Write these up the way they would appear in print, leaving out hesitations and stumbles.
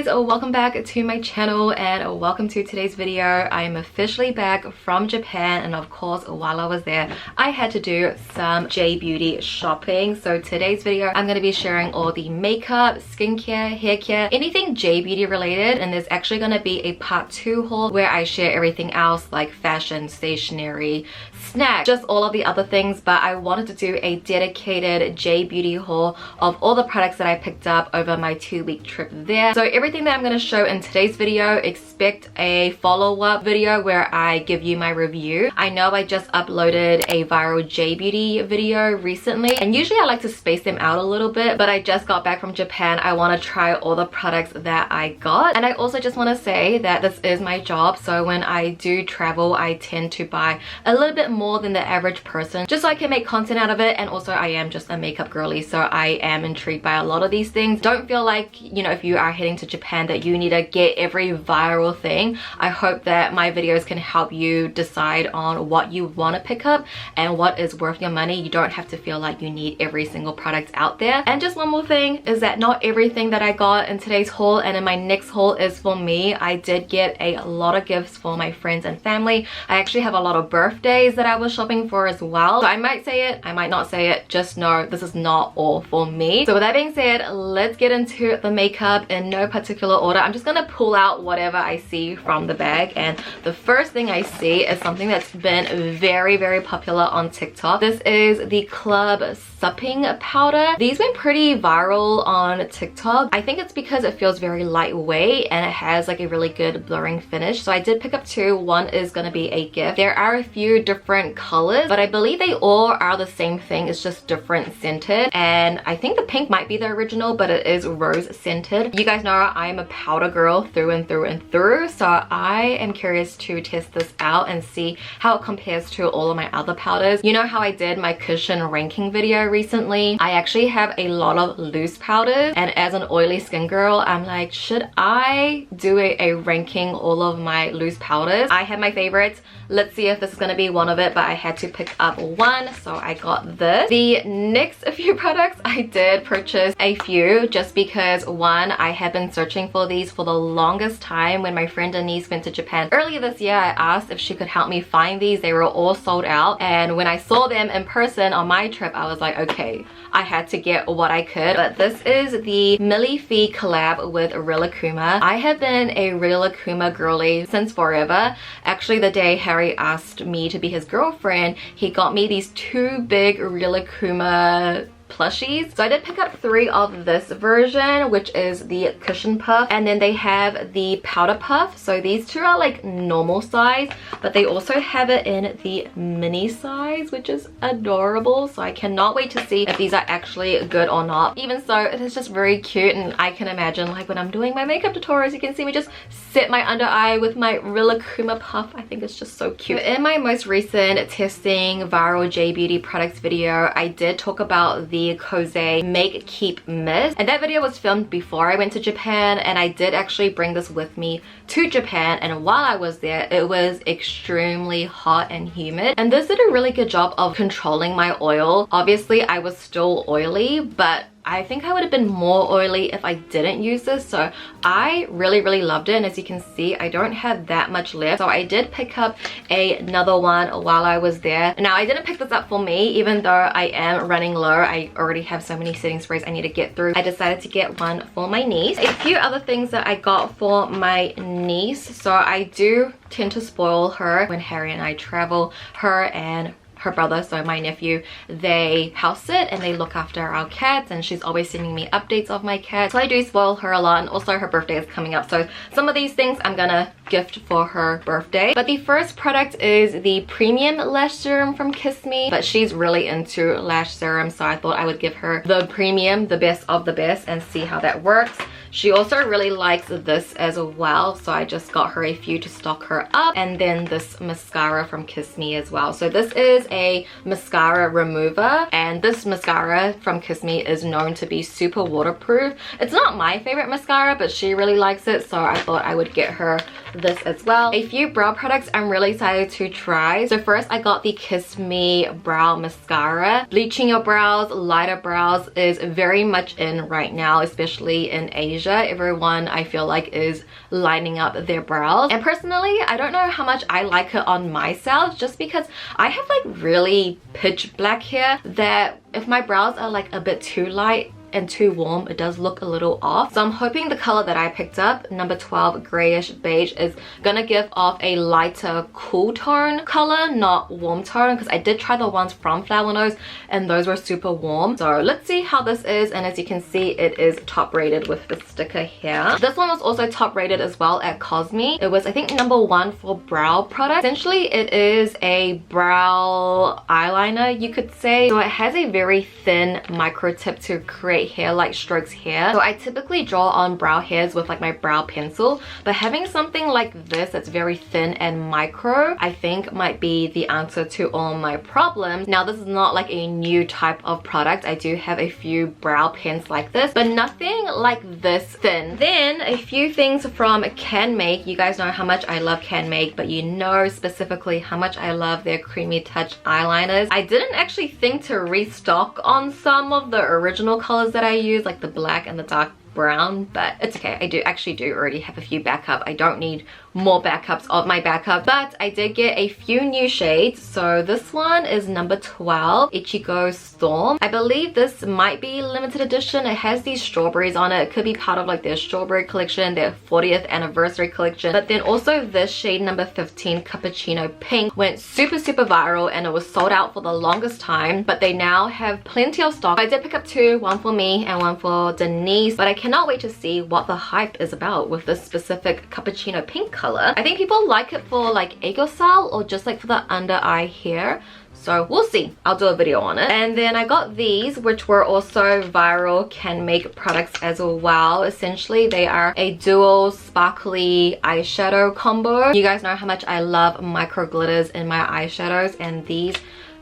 guys, welcome back to my channel and welcome to today's video. I am officially back from Japan, and of course while I was there I had to do some J-beauty shopping. So today's video I'm going to be sharing all the makeup, skincare, hair care, anything J-beauty related, and there's actually going to be a part 2 haul where I share everything else like fashion, stationery, snacks, just all of the other things. But I wanted to do a dedicated J-beauty haul of all the products that I picked up over my 2-week trip there. So everything that I'm going to show in today's video, expect a follow-up video where I give you my review. I know I just uploaded a viral J-beauty video recently, and usually I like to space them out a little bit, but I just got back from Japan. I want to try all the products that I got, and I also just want to say that this is my job, so when I do travel I tend to buy a little bit more than the average person just so I can make content out of it. And also I am just a makeup girly, so I am intrigued by a lot of these things. Don't feel like, you know, if you are heading to Japan that you need to get every viral thing. I hope that my videos can help you decide on what you want to pick up and what is worth your money. You don't have to feel like you need every single product out there. And just one more thing is that not everything that I got in today's haul and in my next haul is for me. I did get a lot of gifts for my friends and family. I actually have a lot of birthdays that I was shopping for as well. So I might say it, I might not say it. Just know this is not all for me. So with that being said, let's get into the makeup in no particular order. I'm just gonna pull out whatever I see from the bag, and the first thing I see is something that's been very popular on TikTok. This is the Club Supping powder. These went pretty viral on TikTok. I think it's because it feels very lightweight and it has like a really good blurring finish. So I did pick up 2. One is gonna be a gift. There are a few different colors, but I believe they all are the same thing. It's just different scented, and I think the pink might be the original, but it is rose scented. You guys know I'm a powder girl through and through, so I am curious to test this out and see how it compares to all of my other powders. You know how I did my cushion ranking video recently? I actually have a lot of loose powders, and as an oily skin girl I'm like, should I do a ranking all of my loose powders? I have my favorites. Let's see if this is going to be one of it, but I had to pick up one, so I got this. The next few products I did purchase a few just because, one, I have been searching for these for the longest time. When my friend Denise went to Japan earlier this year, I asked if she could help me find these. They were all sold out, and when I saw them in person on my trip I was like, okay, I had to get what I could. But this is the Millie Fee collab with Rilakkuma. I have been a Rilakkuma girly since forever. Actually, the day Harry asked me to be his girlfriend, he got me these 2 big Rilakkuma plushies. So I did pick up 3 of this version, which is the cushion puff, and then they have the powder puff. So these 2 are like normal size, but they also have it in the mini size, which is adorable. So I cannot wait to see if these are actually good or not. Even so, it is just very cute, and I can imagine like when I'm doing my makeup tutorials, you can see me just set my under eye with my Rilakkuma puff. I think it's just so cute. In my most recent testing viral J-beauty products video, I did talk about the Kose Make Keep Mist, and that video was filmed before I went to Japan, and I did actually bring this with me to Japan. And while I was there it was extremely hot and humid, and this did a really good job of controlling my oil. Obviously I was still oily, but I think I would have been more oily if I didn't use this. So I really loved it, and as you can see I don't have that much left. So I did pick up another one while I was there. Now I didn't pick this up for me, even though I am running low. I already have so many setting sprays I need to get through. I decided to get one for my niece. A few other things that I got for my niece. So I do tend to spoil her when Harry and I travel. Her and her brother, so my nephew, they house sit and they look after our cats, and she's always sending me updates of my cat. So I do spoil her a lot, and also her birthday is coming up, so some of these things I'm gonna gift for her birthday. But the first product is the premium lash serum from Kiss Me, but she's really into lash serum, so I thought I would give her the premium, the best of the best, and see how that works. She also really likes this as well, so I just got her a few to stock her up. And then this mascara from Kiss Me as well. So this is a mascara remover, and this mascara from Kiss Me is known to be super waterproof. It's not my favorite mascara, but she really likes it, so I thought I would get her this as well. A few brow products I'm really excited to try. So first I got the Kiss Me brow mascara. Bleaching your brows, lighter brows is very much in right now, especially in Asia. Asia, everyone I feel like is lining up their brows. And personally, I don't know how much I like it on myself, just because I have like really pitch black hair that if my brows are like a bit too light and too warm, it does look a little off. So I'm hoping the color that I picked up, number 12 grayish beige, is gonna give off a lighter cool tone color, not warm tone, because I did try the ones from Flower Nose and those were super warm. So let's see how this is. And as you can see, it is top rated with the sticker here. This one was also top rated as well at Cosme. It was, I think, number 1 for brow product. Essentially it is a brow eyeliner, you could say. So it has a very thin micro tip to create hair-like strokes here. So I typically draw on brow hairs with like my brow pencil, but having something like this that's very thin and micro, I think might be the answer to all my problems. Now this is not like a new type of product. I do have a few brow pens like this, but nothing like this thin. Then a few things from CanMake. You guys know how much I love CanMake, but you know specifically how much I love their Creamy Touch eyeliners. I didn't actually think to restock on some of the original colors that I use, like the black and the dark brown, but it's okay. I actually do already have a few backup. I don't need more backups of my backup, but I did get a few new shades. So this one is number 12, Ichigo Storm. I believe this might be limited edition. It has these strawberries on it. It could be part of like their strawberry collection, their 40th anniversary collection. But then also this shade number 15, Cappuccino Pink, went super viral and it was sold out for the longest time, but they now have plenty of stock. I did pick up 2, one for me and one for Denise, but I cannot wait to see what the hype is about with this specific Cappuccino Pink color. I think people like it for like ego style or just like for the under eye hair. So we'll see. I'll do a video on it. And then I got these, which were also viral CanMake products as well. Essentially, they are a dual sparkly eyeshadow combo. You guys know how much I love micro glitters in my eyeshadows, and these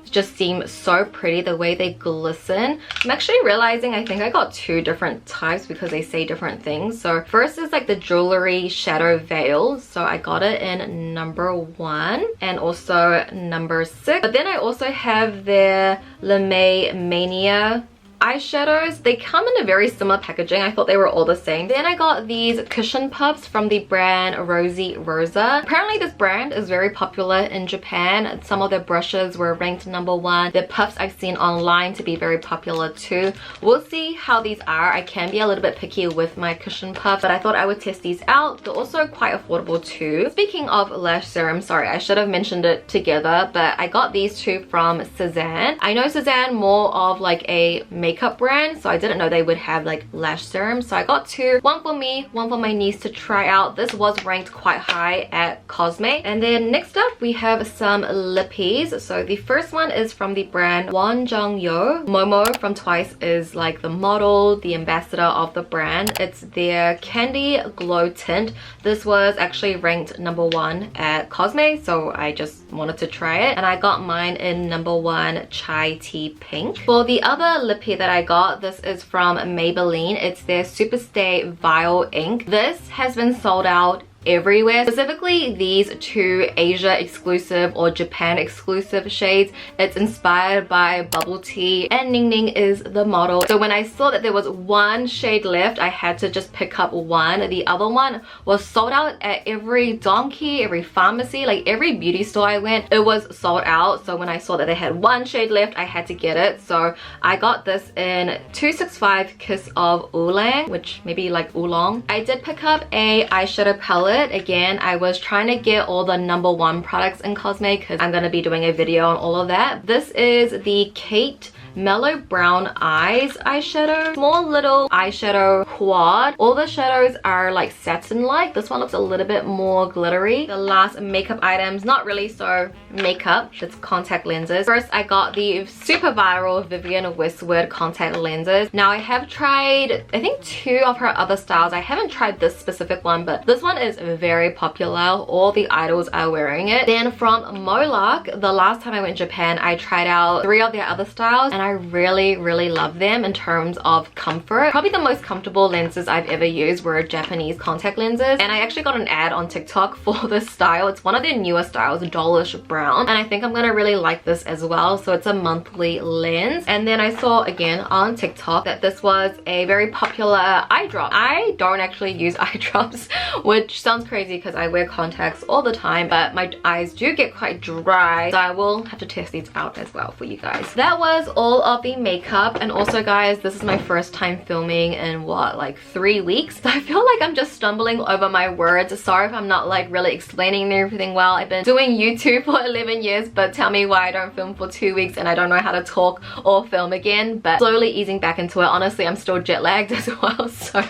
just seem so pretty the way they glisten. I'm actually realizing I think I got 2 different types because they say different things. So first is like the jewelry shadow veil. So I got it in number 1 and also number 6. But then I also have their Lame Mania eyeshadows. They come in a very similar packaging. I thought they were all the same. Then I got these cushion puffs from the brand Rosy Rosa. Apparently this brand is very popular in Japan. Some of their brushes were ranked number 1. Their puffs I've seen online to be very popular too. We'll see how these are. I can be a little bit picky with my cushion puffs, but I thought I would test these out. They're also quite affordable too. Speaking of lash serum, sorry, I should have mentioned it together, but I got these 2 from Cezanne. I know Cezanne more of like a makeup brand, so I didn't know they would have like lash serum. So I got 2, one for me, one for my niece to try out. This was ranked quite high at Cosme. And then next up we have some lippies. So the first one is from the brand Wonjungyo. Momo from Twice is like the model, the ambassador of the brand. It's their Candy Glow Tint. This was actually ranked number 1 at Cosme, so I just wanted to try it, and I got mine in number 1 Chai Tea Pink. For the other lippy that I got, this is from Maybelline. It's their Superstay Vial Ink. This has been sold out everywhere. Specifically these 2 Asia exclusive or Japan exclusive shades. It's inspired by bubble tea and Ning Ning is the model. So when I saw that there was 1 shade left, I had to just pick up 1. The other one was sold out at every donkey, every pharmacy, like every beauty store I went, it was sold out. So when I saw that they had 1 shade left, I had to get it. So I got this in 265 Kiss of Oolong, which maybe like oolong. I did pick up a eyeshadow palette. Again, I was trying to get all the number 1 products in Cosme because I'm going to be doing a video on all of that. This is the Kate Mellow Brown Eyes eyeshadow. Small little eyeshadow quad. All the shadows are like satin-like. This one looks a little bit more glittery. The last makeup items, not really so makeup, it's contact lenses. First, I got the super viral Vivienne Westwood contact lenses. Now, I have tried, I think 2 of her other styles. I haven't tried this specific one, but this one is very popular. All the idols are wearing it. Then from Molark, the last time I went to Japan, I tried out 3 of their other styles, and I really love them in terms of comfort. Probably the most comfortable lenses I've ever used were Japanese contact lenses, and I actually got an ad on TikTok for this style. It's one of their newer styles, dollish brown, and I think I'm gonna really like this as well. So it's a monthly lens. And then I saw again on TikTok that this was a very popular eye drop. I don't actually use eye drops, which sounds crazy because I wear contacts all the time, but my eyes do get quite dry, so I will have to test these out as well for you guys. That was all of the makeup. And also guys, this is my first time filming in what, like 3 weeks, so I feel like I'm just stumbling over my words. Sorry if I'm not like really explaining everything well. I've been doing YouTube for 11 years, but tell me why I don't film for 2 weeks and I don't know how to talk or film again. But slowly easing back into it. Honestly, I'm still jet lagged as well, so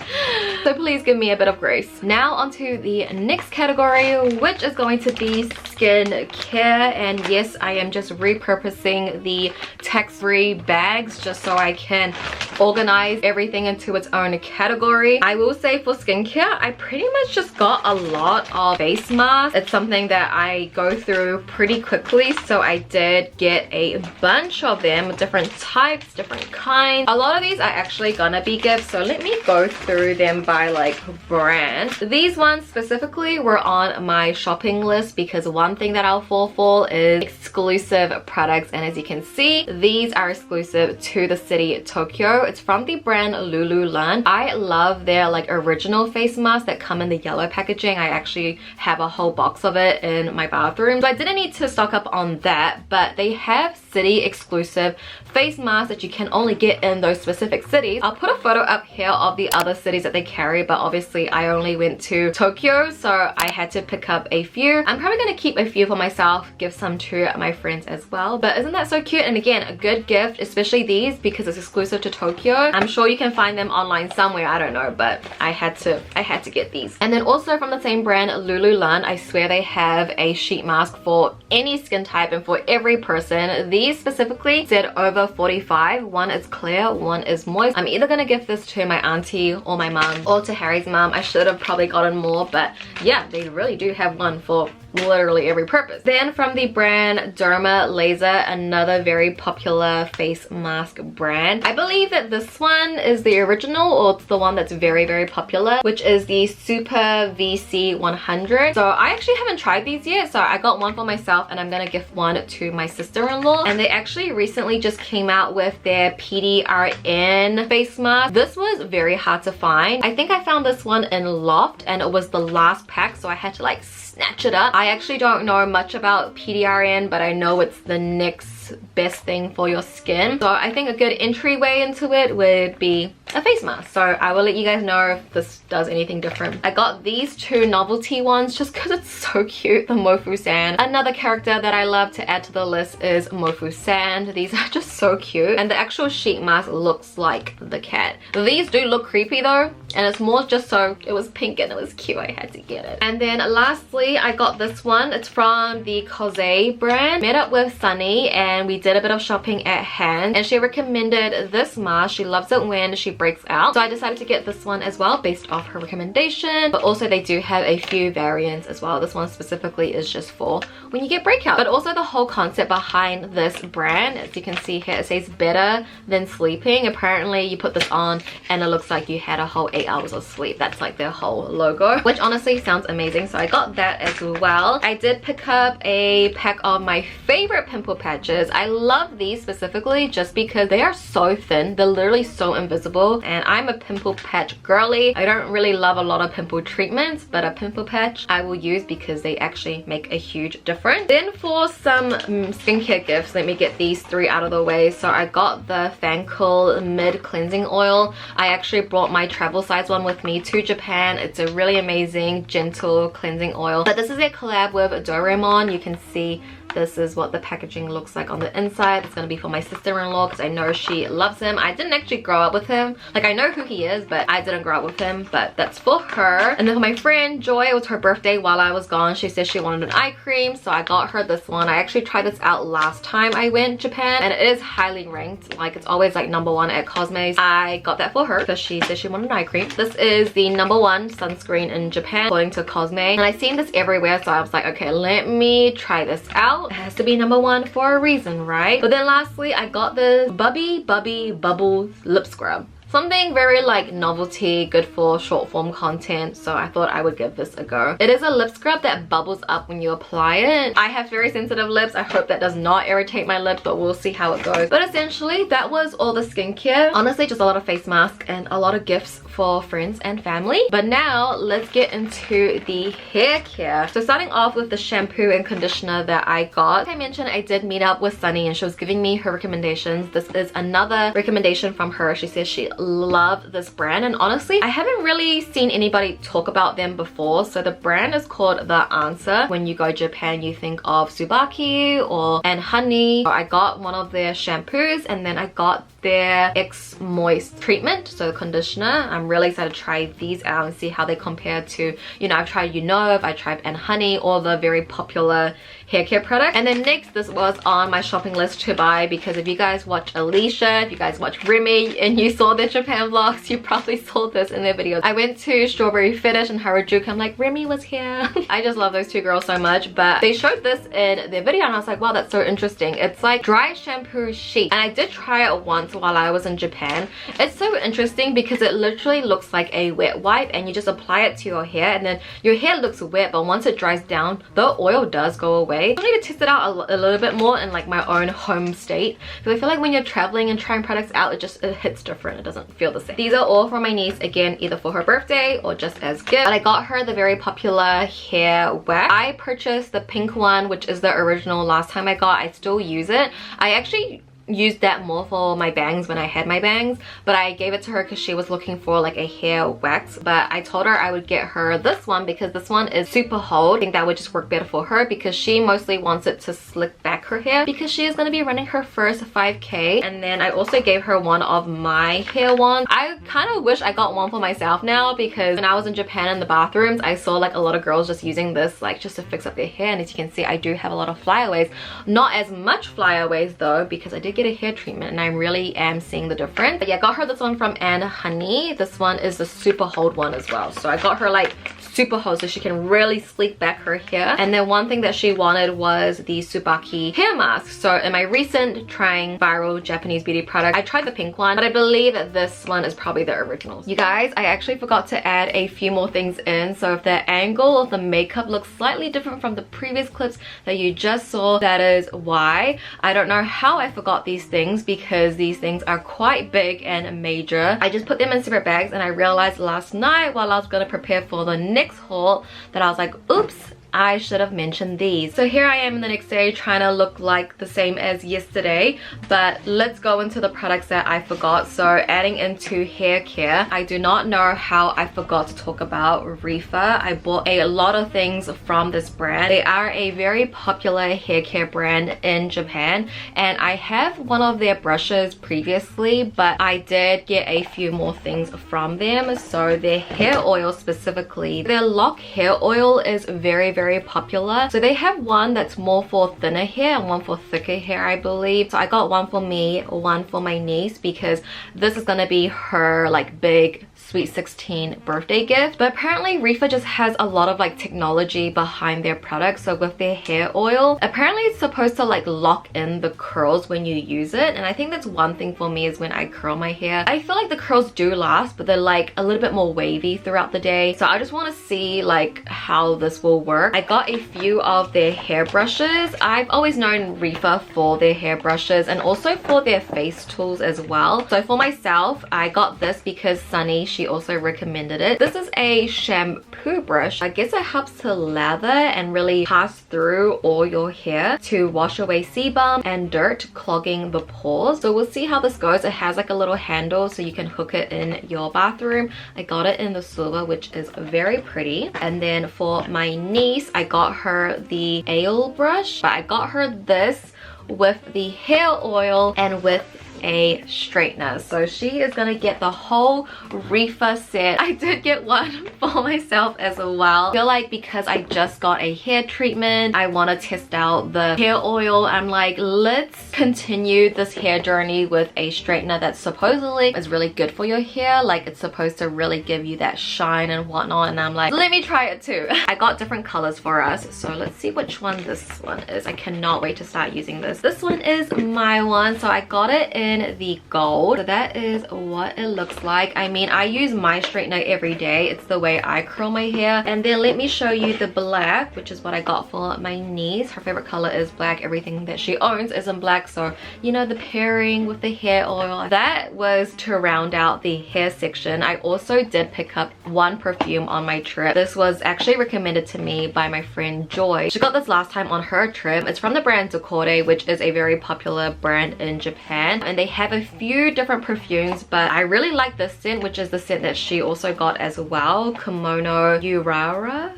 please give me a bit of grace. Now onto the next category, which is going to be skincare. And yes, I am just repurposing the tax-free bags just so I can organize everything into its own category. I will say for skincare, I pretty much just got a lot of face masks. It's something that I go through pretty quickly, so I did get a bunch of them, different types, different kinds. A lot of these are actually gonna be gifts, so let me go through them by like brand. These ones specifically were on my shopping list because one thing that I'll fall for is exclusive products, and as you can see, these are exclusive to the city Tokyo. It's from the brand Lululemon. I love their like original face masks that come in the yellow packaging. I actually have a whole box of it in my bathroom, so I didn't need to stock up on that, but they have city exclusive face masks that you can only get in those specific cities. I'll put a photo up here of the other cities that they carry, but obviously I only went to Tokyo, so I had to pick up a few. I'm probably gonna keep a few for myself, give some to my friends as well. But isn't that so cute? And again, a good gift, especially these because it's exclusive to Tokyo. I'm sure you can find them online somewhere, I don't know, but I had to get these. And then also from the same brand, Lululemon, I swear they have a sheet mask for any skin type and for every person. These specifically said over 45. One is clear, one is moist. I'm either gonna give this to my auntie or my mom or to Harry's mom. I should have probably gotten more, but yeah, they really do have one for literally every purpose. Then from the brand Derma Laser, another very popular face mask brand. I believe that this one is the original, or it's the one that's very popular, which is the Super VC 100. So I actually haven't tried these yet, so I got one for myself and I'm gonna gift one to my sister-in-law. And they actually recently just came out with their PDRN face mask. This was very hard to find. I think I found this one in Loft and it was the last pack, so I had to like snatch it up. I actually don't know much about PDRN, but I know it's the next best thing for your skin. So I think a good entryway into it would be a face mask. So I will let you guys know if this does anything different. I got these two novelty ones just because it's so cute, the mofusand. Another character that I love to add to the list is mofusand. These are just so cute, and the actual sheet mask looks like the cat. These do look creepy though, and it's more just so it was pink and it was cute, I had to get it. And then lastly, I got this one. It's from the Kose brand. Met up with Sunny and we did a bit of shopping at hand, and she recommended this mask. She loves it when she breaks out, so I decided to get this one as well based off her recommendation. But also they do have a few variants as well. This one specifically is just for when you get breakout. But also the whole concept behind this brand, as you can see here, it says better than sleeping. Apparently you put this on and it looks like you had a whole 8 hours of sleep. That's like their whole logo, which honestly sounds amazing, so I got that as well. I did pick up a pack of my favorite pimple patches. I love these specifically just because they are so thin. They're literally so invisible, and I'm a pimple patch girly. I don't really love a lot of pimple treatments, but a pimple patch I will use because they actually make a huge difference. Then for some skincare gifts, let me get these three out of the way. So I got the Fancl Mid Cleansing Oil. I actually brought my travel size one with me to Japan. It's a really amazing, gentle cleansing oil. But this is a collab with Doraemon. You can see this is what the packaging looks like on the inside. It's going to be for my sister-in-law because I know she loves him. I didn't actually grow up with him. Like, I know who he is, but I didn't grow up with him. But that's for her. And then for my friend Joy, it was her birthday while I was gone. She said she wanted an eye cream, so I got her this one. I actually tried this out last time I went to Japan, and it is highly ranked. Like, it's always like #1 at Cosme's. I got that for her because she said she wanted an eye cream. This is the #1 sunscreen in Japan, according to Cosme. And I've seen this everywhere, so I was like, okay, let me try this out. It has to be number one for a reason, right? But then lastly, I got this Bubby Bubble lip scrub. Something very like novelty, good for short form content, so I thought I would give this a go. It is a lip scrub that bubbles up when you apply it. I have very sensitive lips. I hope that does not irritate my lips, but we'll see how it goes. But essentially, that was all the skincare. Honestly, just a lot of face masks and a lot of gifts for friends and family. But now, let's get into the hair care. So starting off with the shampoo and conditioner that I got. Like I mentioned, I did meet up with Sunny and she was giving me her recommendations. This is another recommendation from her. She says she loved this brand, and honestly I haven't really seen anybody talk about them before. So the brand is called The Answer. When you go to Japan, you think of Tsubaki or and Honey. I got one of their shampoos and then I got their X Moist treatment, so conditioner. I'm really excited to try these out and see how they compare to, you know, I've tried Unove, I tried and Honey, all the very popular hair care products. And then next, this was on my shopping list to buy, because if you guys watch Alicia, if you guys watch Remy and you saw their Japan vlogs, you probably saw this in their videos. I went to Strawberry Fetish and Harajuku. I'm like, Remy was here. I just love those two girls so much. But they showed this in their video and I was like, wow, that's so interesting. It's like dry shampoo sheet, and I did try it once while I was in Japan. It's so interesting because it literally looks like a wet wipe and you just apply it to your hair and then your hair looks wet, but once it dries down, the oil does go away. I need to test it out a little bit more in like my own home state, because I feel like when you're traveling and trying products out, it hits different. It doesn't feel the same. These are all for my niece, again, either for her birthday or just as gift. But I got her the very popular hair wax. I purchased the pink one, which is the original last time I got. I still use it. I actually used that more for my bangs when I had my bangs, but I gave it to her because she was looking for like a hair wax. But I told her I would get her this one because this one is super hold. I think that would just work better for her because she mostly wants it to slick back her hair because she is going to be running her first 5K. And then I also gave her one of my hair wands. I kind of wish I got one for myself now, because when I was in Japan in the bathrooms, I saw like a lot of girls just using this like just to fix up their hair. And as you can see, I do have a lot of flyaways. Not as much flyaways though, because I did get a hair treatment and I really am seeing the difference. But yeah, I got her this one from And Honey. This one is the super hold one as well, so I got her like super hold so she can really sleek back her hair. And then one thing that she wanted was the Tsubaki hair mask. So in my recent trying viral Japanese beauty product, I tried the pink one, but I believe that this one is probably the original. You guys, I actually forgot to add a few more things in, so if the angle of the makeup looks slightly different from the previous clips that you just saw, that is why. I don't know how I forgot these things because these things are quite big and major. I just put them in separate bags and I realized last night while I was gonna prepare for the next haul that I was like, oops, I should have mentioned these. So here I am the next day trying to look like the same as yesterday, but let's go into the products that I forgot. So adding into hair care, I do not know how I forgot to talk about Rifa. I bought a lot of things from this brand. They are a very popular hair care brand in Japan, and I have one of their brushes previously, but I did get a few more things from them. So their hair oil specifically, their lock hair oil is very popular. So they have one that's more for thinner hair and one for thicker hair, I believe. So I got one for me, one for my niece, because this is gonna be her like big Sweet 16 birthday gift. But apparently Rifa just has a lot of like technology behind their products. So with their hair oil, apparently it's supposed to like lock in the curls when you use it, and I think that's one thing for me is when I curl my hair, I feel like the curls do last, but they're like a little bit more wavy throughout the day. So I just want to see like how this will work. I got a few of their hair brushes. I've always known Rifa for their hair brushes and also for their face tools as well. So for myself, I got this because Sunny, she also recommended it. This is a shampoo brush. I guess it helps to lather and really pass through all your hair to wash away sebum and dirt clogging the pores. So we'll see how this goes. It has like a little handle so you can hook it in your bathroom. I got it in the silver, which is very pretty. And then for my niece, I got her the Ale brush, but I got her this with the hair oil and with a straightener. So she is gonna get the whole reefer set. I did get one for myself as well. I feel like because I just got a hair treatment, I want to test out the hair oil. I'm like, let's continue this hair journey with a straightener that supposedly is really good for your hair. Like, it's supposed to really give you that shine and whatnot, and I'm like, let me try it too. I got different colors for us, so let's see which one this one is. I cannot wait to start using this. This one is my one, so I got it in the gold. So that is what it looks like. I mean, I use my straightener every day. It's the way I curl my hair. And then let me show you the black, which is what I got for my niece. Her favorite color is black. Everything that she owns is in black, so you know, the pairing with the hair oil. That was to round out the hair section. I also did pick up one perfume on my trip. This was actually recommended to me by my friend Joy. She got this last time on her trip. It's from the brand JUDY, which is a very popular brand in Japan, and they have a few different perfumes, but I really like this scent, which is the scent that she also got as well. Kimono Urara?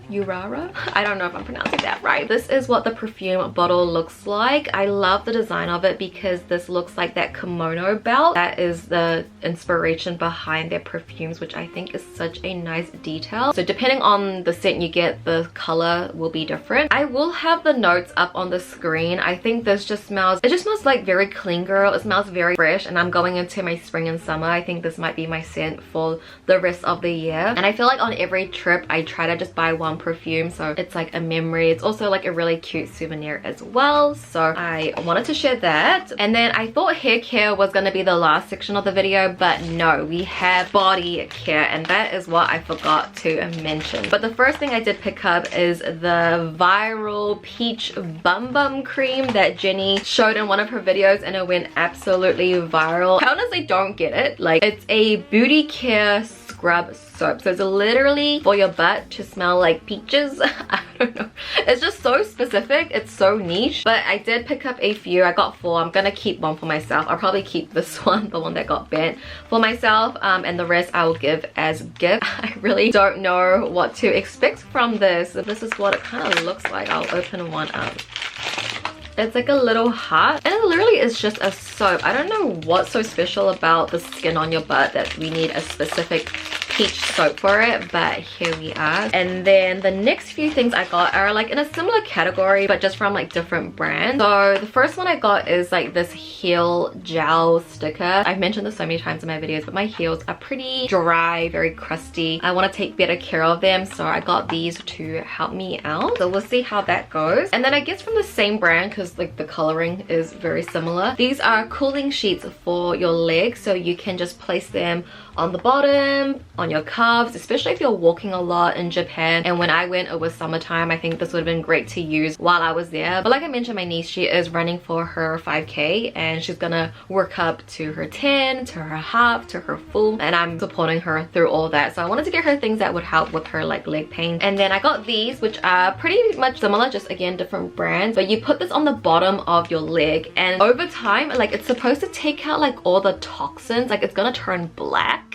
I don't know if I'm pronouncing that right. This is what the perfume bottle looks like. I love the design of it because this looks like that kimono belt. That is the inspiration behind their perfumes, which I think is such a nice detail. So depending on the scent you get, the color will be different. I will have the notes up on the screen. I think this just smells, it just smells like very clean, girl. It smells very fresh, and I'm going into my spring and summer. I think this might be my scent for the rest of the year. And I feel like on every trip I try to just buy one perfume, so it's like a memory. It's also like a really cute souvenir as well, so I wanted to share that. And then I thought hair care was going to be the last section of the video, but no, we have body care, and that is what I forgot to mention. But the first thing I did pick up is the viral peach bum bum cream that Jenny showed in one of her videos, and it went absolutely viral. I honestly don't get it. Like, it's a BODYCARE scrub soap, so it's literally for your butt to smell like peaches. I don't know, it's just so specific, it's so niche. But I did pick up a few. I got 4. I'm gonna keep one for myself. I'll probably keep this one, the one that got bent, for myself, and the rest I will give as gift. I really don't know what to expect from this. This is what it kind of looks like. I'll open one up. It's like a little heart, and it literally is just a soap. I don't know what's so special about the skin on your butt that we need a specific peach soap for it, but here we are. And then the next few things I got are like in a similar category, but just from like different brands. So the first one I got is like this heel gel sticker. I've mentioned this so many times in my videos, but my heels are pretty dry, very crusty. I want to take better care of them, so I got these to help me out. So we'll see how that goes. And then I guess from the same brand, because like the coloring is very similar, these are cooling sheets for your legs, so you can just place them on the bottom, on your calves, especially if you're walking a lot in Japan. And when I went, it was summertime. I think this would have been great to use while I was there. But like I mentioned, my niece, she is running for her 5K, and she's gonna work up to her 10, to her half, to her full, and I'm supporting her through all that. So I wanted to get her things that would help with her like leg pain. And then I got these, which are pretty much similar, just again different brands. But you put this on the bottom of your leg, and over time, like, it's supposed to take out like all the toxins. Like, it's gonna turn black.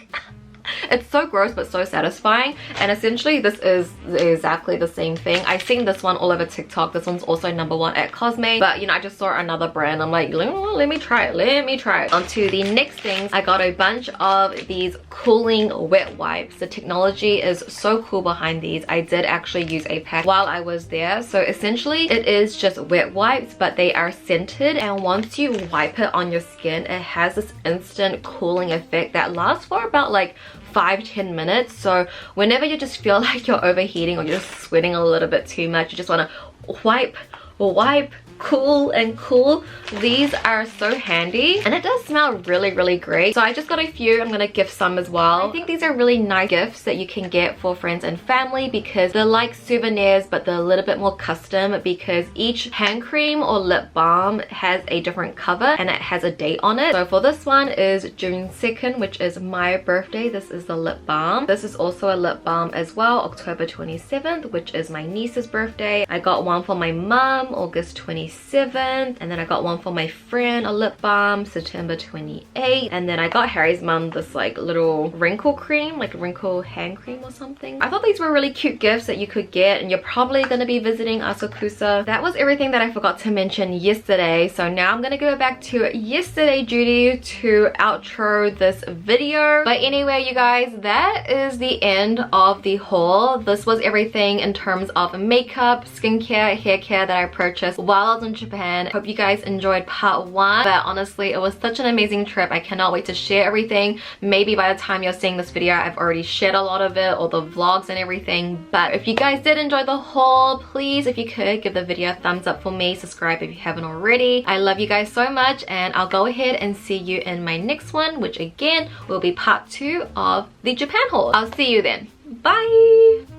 It's so gross but so satisfying, and essentially this is exactly the same thing. I've seen this one all over TikTok. This one's also #1 at Cosme, but you know, I just saw another brand. I'm like, let me try it. Onto the next things, I got a bunch of these cooling wet wipes. The technology is so cool behind these. I did actually use a pack while I was there. So essentially it is just wet wipes, but they are scented, and once you wipe it on your skin, it has this instant cooling effect that lasts for about like 5-10 minutes. So whenever you just feel like you're overheating or you're just sweating a little bit too much, you just want to wipe, cool and cool. These are so handy, and it does smell really great. So I just got a few. I'm gonna gift some as well. I think these are really nice gifts that you can get for friends and family, because they're like souvenirs, but they're a little bit more custom, because each hand cream or lip balm has a different cover and it has a date on it. So for this one is June 2nd, which is my birthday. This is the lip balm. This is also a lip balm as well, October 27th, which is my niece's birthday. I got one for my mom, August 26th. 27th. And then I got one for my friend, a lip balm, September 28th. And then I got Harry's mum this like little wrinkle cream, like a wrinkle hand cream or something. I thought these were really cute gifts that you could get, and you're probably going to be visiting Asakusa. That was everything that I forgot to mention yesterday. So now I'm going to go back to yesterday Judy to outro this video. But anyway, you guys, that is the end of the haul. This was everything in terms of makeup, skincare, hair care that I purchased while I was in Japan. Hope you guys enjoyed part 1. But honestly, it was such an amazing trip. I cannot wait to share everything. Maybe by the time you're seeing this video, I've already shared a lot of it, all the vlogs and everything. But if you guys did enjoy the haul, please, if you could, give the video a thumbs up for me. Subscribe if you haven't already. I love you guys so much, and I'll go ahead and see you in my next one, which again will be part 2 of the Japan haul. I'll see you then. Bye!